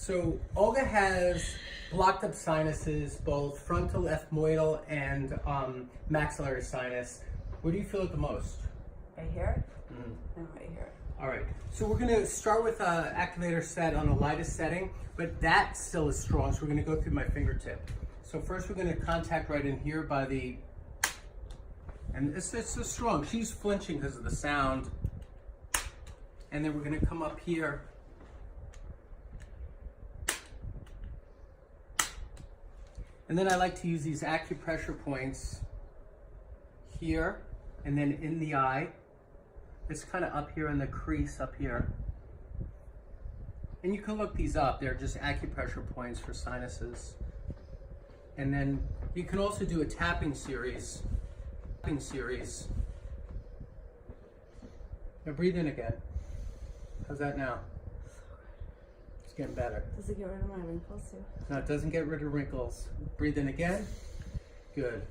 So Olga has blocked up sinuses, both frontal ethmoidal and maxillary sinus. What do you feel it the most? Right here? No, right here. All right, so we're gonna start with activator set on the lightest setting, but that still is strong, so we're gonna go through my fingertip. So first we're gonna contact right in here by the, and it's so strong. She's flinching because of the sound. And then we're gonna come up here. And then I like to use these acupressure points here and then in the eye. It's kind of up here in the crease up here. And you can look these up. They're just acupressure points for sinuses. And then you can also do a tapping series. Now breathe in again. How's that now? It's getting better. Does it get rid of my wrinkles too? No, it doesn't get rid of wrinkles. Breathe in again. Good.